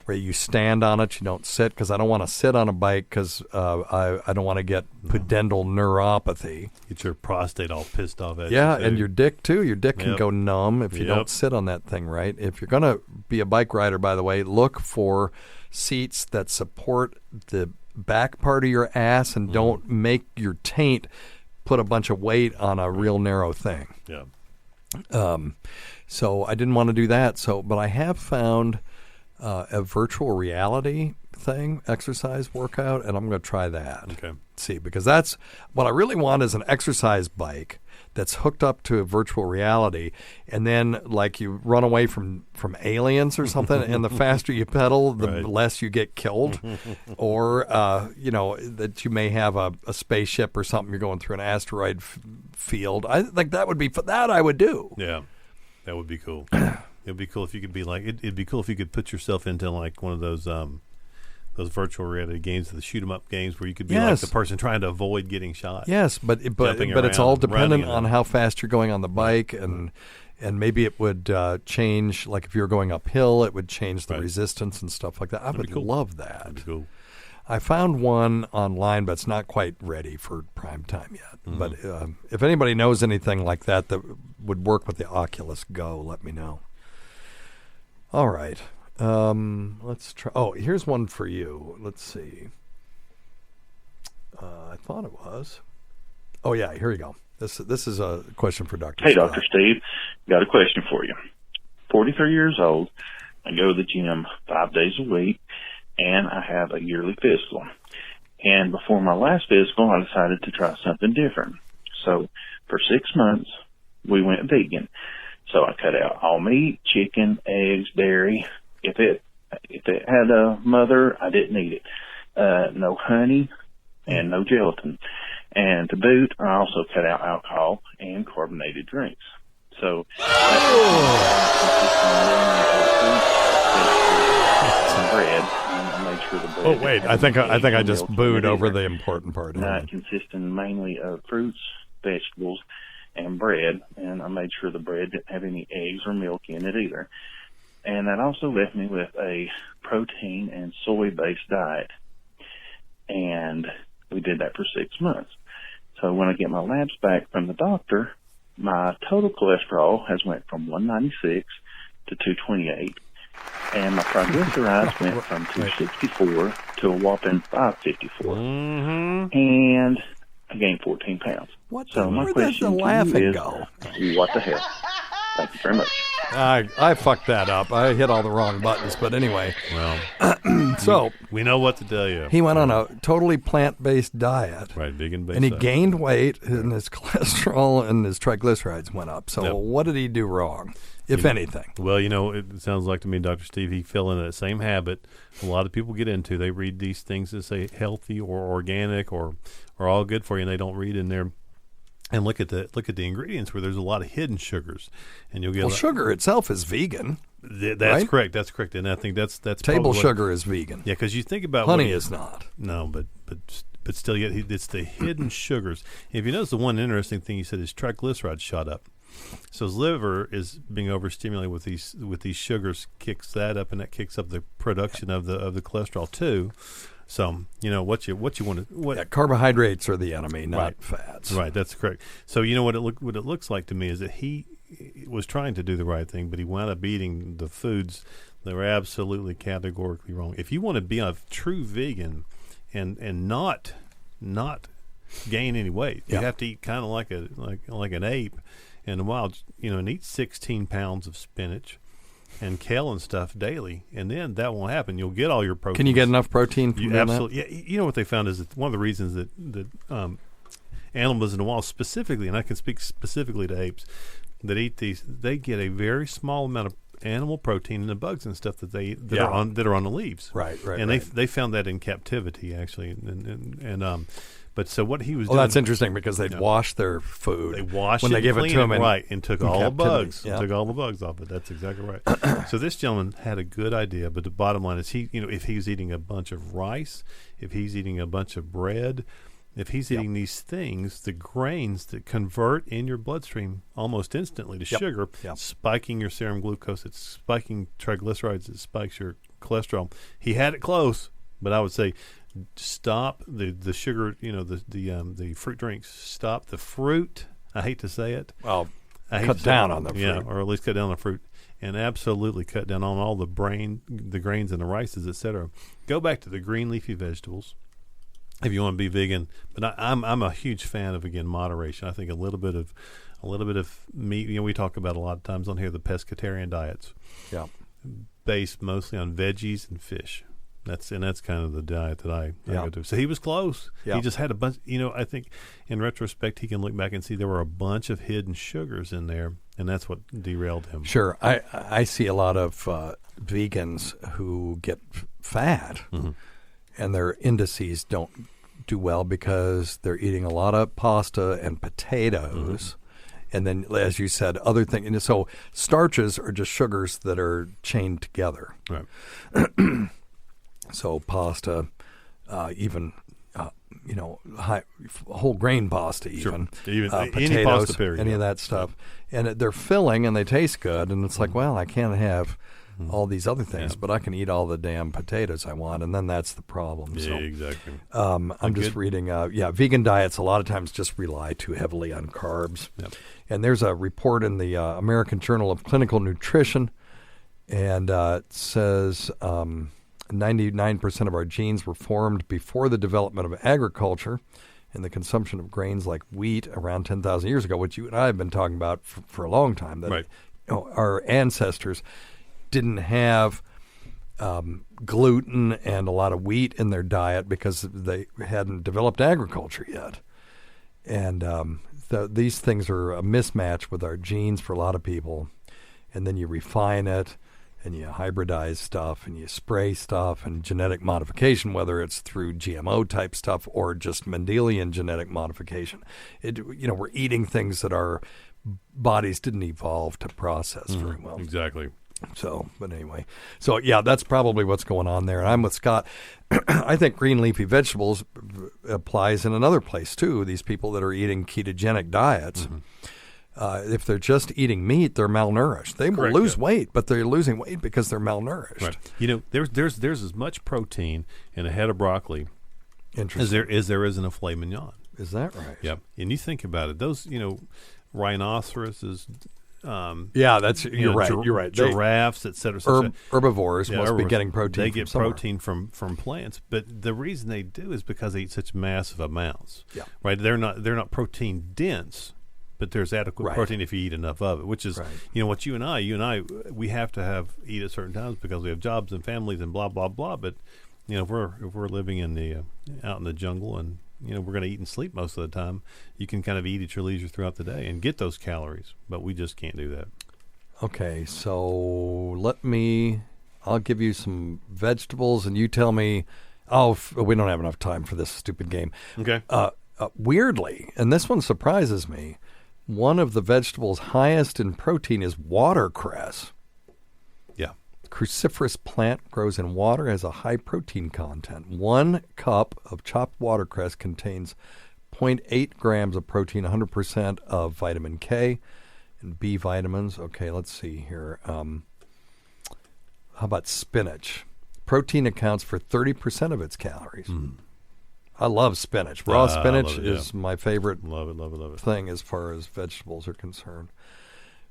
Where you stand on it, you don't sit, because I don't want to sit on a bike because I don't want to get pudendal neuropathy. Get your prostate all pissed off at you. Yeah, and your dick, too. Your dick can go numb if you Yep. don't sit on that thing right. If you're going to be a bike rider, by the way, look for seats that support the back part of your ass and don't make your taint put a bunch of weight on a real narrow thing. Yeah. So I didn't want to do that. But I have found a virtual reality thing, exercise workout, and I'm going to try that. Okay. See, because that's what I really want is an exercise bike that's hooked up to a virtual reality, and then like you run away from aliens or something, and the faster you pedal, the less you get killed, or that you may have a spaceship or something. You're going through an asteroid field. I think that would be that I would do. Yeah, that would be cool. It'd be cool if you could be like. It'd be cool if you could put yourself into like one of those virtual reality games, the shoot 'em up games, where you could be like the person trying to avoid getting shot. Yes, but it's all dependent on how fast you're going on the bike, and maybe it would change. Like if you're going uphill, it would change the resistance and stuff like that. I would love that. That'd be cool. I found one online, but it's not quite ready for prime time yet. But if anybody knows anything like that would work with the Oculus Go, let me know. All right. Let's try. Oh, here's one for you. Let's see. I thought it was. Oh, yeah. Here you go. This is a question for Dr. Hey, Scott. Dr. Steve. Got a question for you. 43 years old. I go to the gym 5 days a week, and I have a yearly physical. And before my last physical, I decided to try something different. So for 6 months, we went vegan. So I cut out all meat, chicken, eggs, dairy. If it had a mother, I didn't eat it. No honey and no gelatin. And to boot, I also cut out alcohol and carbonated drinks. So bread. And I made sure the bread. Oh wait, I think I just booed over the important part. It consisting mainly of fruits, vegetables, and bread. And I made sure the bread didn't have any eggs or milk in it either. And that also left me with a protein and soy-based diet. And we did that for 6 months. So when I get my labs back from the doctor, my total cholesterol has went from 196 to 228. And my triglycerides went from 264 to a whopping 554. And I gained 14 pounds. So my question to you is, what the hell? Thank you very much. I fucked that up. I hit all the wrong buttons, but anyway. Well, so we know what to tell you. He went on a totally plant-based diet. Right, vegan-based. And he diet. gained weight, and his cholesterol and his triglycerides went up. So what did he do wrong, if anything? Well, it sounds like to me, Dr. Steve, he fell into that same habit a lot of people get into. They read these things that say healthy or organic or all good for you, and they don't read in there. And look at the ingredients where there's a lot of hidden sugars, and you'll get sugar itself is vegan. That's right? correct. That's correct, and I think that's table sugar is vegan. Yeah, because you think about honey is not. No, but still, yet it's the hidden sugars. If you notice, the one interesting thing you said is triglycerides shot up. So his liver is being overstimulated with these sugars, kicks that up, and that kicks up the production of the cholesterol too. So what you want to carbohydrates are the enemy, not fats. Right, that's correct. So what it looks like to me is that he was trying to do the right thing, but he wound up eating the foods that were absolutely categorically wrong. If you want to be a true vegan and not gain any weight, you have to eat kind of like an ape and a wild, and eat 16 pounds of spinach and kale and stuff daily, and then that won't happen. You'll get all your protein. Can you get enough protein from absolutely that? Yeah, what they found is that one of the reasons that animals in the wild specifically, and I can speak specifically to apes, that eat these, they get a very small amount of animal protein in the bugs and stuff that are on the leaves. Right. And they found that in captivity actually, and but so what he was doing... that's interesting because they'd wash their food. They wash when it, they give it to him, and took all the bugs. Yeah. Took all the bugs off it. That's exactly right. So this gentleman had a good idea, but the bottom line is if he's eating a bunch of rice, if he's eating a bunch of bread, if he's eating these things, the grains that convert in your bloodstream almost instantly to sugar, spiking your serum glucose, it's spiking triglycerides, it spikes your cholesterol. He had it close, but I would say stop the sugar, the fruit drinks. Stop the fruit. I hate to say it. Well, cut down on the fruit. Yeah, or at least cut down on the fruit. And absolutely cut down on all the grains and the rices, etc. Go back to the green leafy vegetables if you want to be vegan. But I'm a huge fan of, again, moderation. I think a little bit of meat. We talk about a lot of times on here the pescatarian diets. Yeah, based mostly on veggies and fish. That's kind of the diet that I go to. So he was close. Yeah. He just had a bunch. I think in retrospect he can look back and see there were a bunch of hidden sugars in there, and that's what derailed him. Sure, I see a lot of vegans who get fat, and their indices don't do well because they're eating a lot of pasta and potatoes. And then, as you said, other things. And so starches are just sugars that are chained together. Right. So pasta, even whole grain pasta, even potatoes, any pasta period, any of that stuff, and they're filling and they taste good. And it's like, well, I can't have all these other things, but I can eat all the damn potatoes I want, and then that's the problem. Yeah, so, exactly. I'm just reading. Vegan diets a lot of times just rely too heavily on carbs. Yep. And there's a report in the American Journal of Clinical Nutrition, and it says 99% of our genes were formed before the development of agriculture and the consumption of grains like wheat around 10,000 years ago, which you and I have been talking about for a long time. That our ancestors didn't have gluten and a lot of wheat in their diet because they hadn't developed agriculture yet. And these things are a mismatch with our genes for a lot of people. And then you refine it, and you hybridize stuff, and you spray stuff, and genetic modification, whether it's through GMO-type stuff or just Mendelian genetic modification. We're eating things that our bodies didn't evolve to process very well. Exactly. So, but anyway. So, yeah, that's probably what's going on there. And I'm with Scott. I think green leafy vegetables applies in another place, too. These people that are eating ketogenic diets, if they're just eating meat, they're malnourished. They will lose weight, but they're losing weight because they're malnourished. Right. There's as much protein in a head of broccoli as there is in a filet mignon. Is that right? Yep. And you think about it, those rhinoceroses. You're right. You're right. Giraffes, etc. Herbivores must be getting protein. They get protein from plants, but the reason they do is because they eat such massive amounts. Yeah. Right. They're not protein dense, but there's adequate protein if you eat enough of it. Which is what you and I we have to eat at certain times because we have jobs and families and blah blah blah. But if we're living in out in the jungle and we're going to eat and sleep most of the time, you can kind of eat at your leisure throughout the day and get those calories, but we just can't do that. Okay, so I'll give you some vegetables and you tell me, we don't have enough time for this stupid game. Okay. Weirdly, and this one surprises me, one of the vegetables highest in protein is watercress. Yeah. Cruciferous plant grows in water, has a high protein content. 1 cup of chopped watercress contains 0.8 grams of protein, 100% of vitamin K and B vitamins. Okay, let's see here. How about spinach? Protein accounts for 30% of its calories. I love spinach. Raw spinach is my favorite thing as far as vegetables are concerned.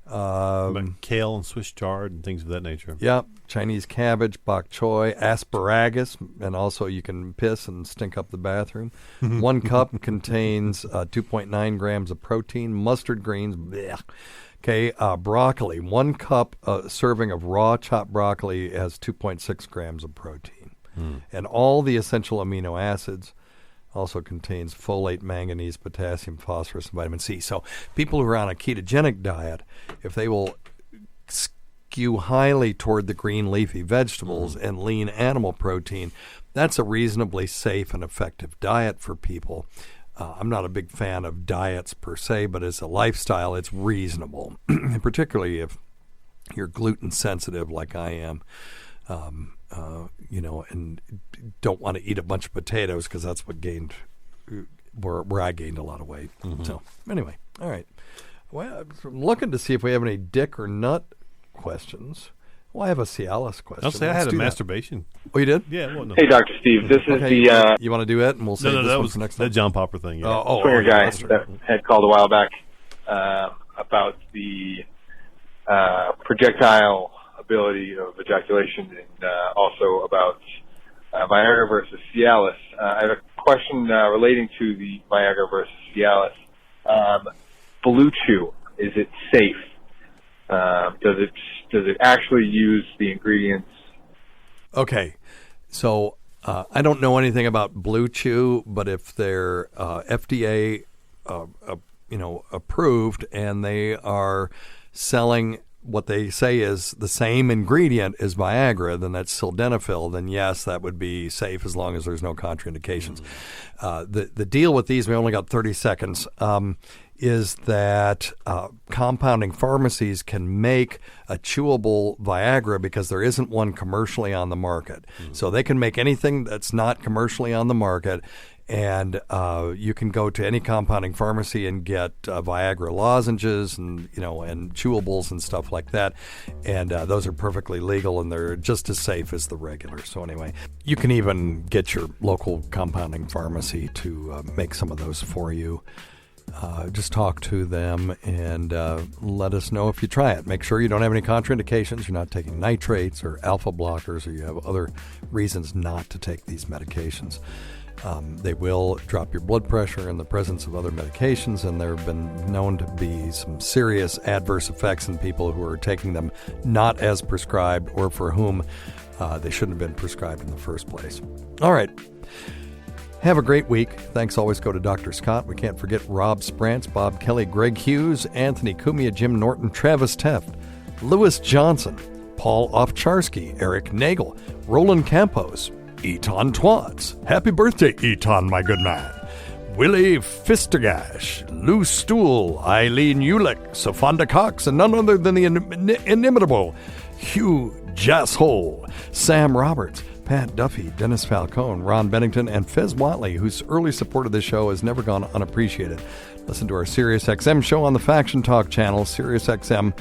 Kale and Swiss chard and things of that nature. Yep. Chinese cabbage, bok choy, asparagus, and also you can piss and stink up the bathroom. 1 cup contains 2.9 grams of protein. Mustard greens, bleh. Okay, broccoli. 1 cup serving of raw chopped broccoli has 2.6 grams of protein. And all the essential amino acids. Also contains folate, manganese, potassium, phosphorus, and vitamin C. So people who are on a ketogenic diet, if they will skew highly toward the green leafy vegetables and lean animal protein, that's a reasonably safe and effective diet for people. I'm not a big fan of diets per se, but as a lifestyle, it's reasonable, and particularly if you're gluten sensitive like I am. And don't want to eat a bunch of potatoes because that's what where I gained a lot of weight. So anyway, all right. Well, I'm looking to see if we have any dick or nut questions. Well, I have a Cialis question. I'll say I had a masturbation. Oh, you did? Yeah. Well, no. Hey, Dr. Steve. This is the... you want to do it, and we'll save this one for next time? That John Popper thing. Yeah. Swinger guy that had called a while back about the projectile ability of ejaculation and also about Viagra versus Cialis. I have a question relating to the Viagra versus Cialis. Blue Chew, is it safe? Does it actually use the ingredients? Okay, so I don't know anything about Blue Chew, but if they're FDA approved and they are selling what they say is the same ingredient as Viagra, then that's sildenafil, then yes, that would be safe as long as there's no contraindications. The deal with these, we only got 30 seconds, is that compounding pharmacies can make a chewable Viagra because there isn't one commercially on the market. So they can make anything that's not commercially on the market, and you can go to any compounding pharmacy and get Viagra lozenges and chewables and stuff like that, and those are perfectly legal and they're just as safe as the regular. So anyway, you can even get your local compounding pharmacy to make some of those for you. Just talk to them and let us know if you try it. Make sure you don't have any contraindications. You're not taking nitrates or alpha blockers, or you have other reasons not to take these medications. They will drop your blood pressure in the presence of other medications, and there have been known to be some serious adverse effects in people who are taking them not as prescribed or for whom they shouldn't have been prescribed in the first place. All right. Have a great week. Thanks always go to Dr. Scott. We can't forget Rob Sprance, Bob Kelly, Greg Hughes, Anthony Cumia, Jim Norton, Travis Teft, Lewis Johnson, Paul Ofcharsky, Eric Nagel, Roland Campos, Eton THOTs. Happy birthday, Eton, my good man. Willie Fistergash, Lou Stool, Eileen Ulick, Sofonda Cox, and none other than the inimitable Hugh Jasshole, Sam Roberts, Pat Duffy, Dennis Falcone, Ron Bennington, and Fez Watley, whose early support of this show has never gone unappreciated. Listen to our SiriusXM show on the Faction Talk channel, SiriusXM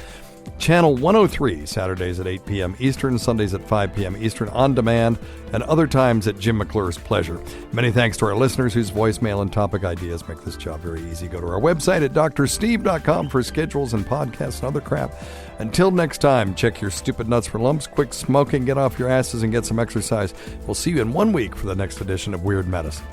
Channel 103, Saturdays at 8 p.m. Eastern, Sundays at 5 p.m. Eastern, on demand, and other times at Jim McClure's pleasure. Many thanks to our listeners whose voicemail and topic ideas make this job very easy. Go to our website at drsteve.com for schedules and podcasts and other crap. Until next time, check your stupid nuts for lumps, quit smoking, get off your asses, and get some exercise. We'll see you in 1 week for the next edition of Weird Medicine.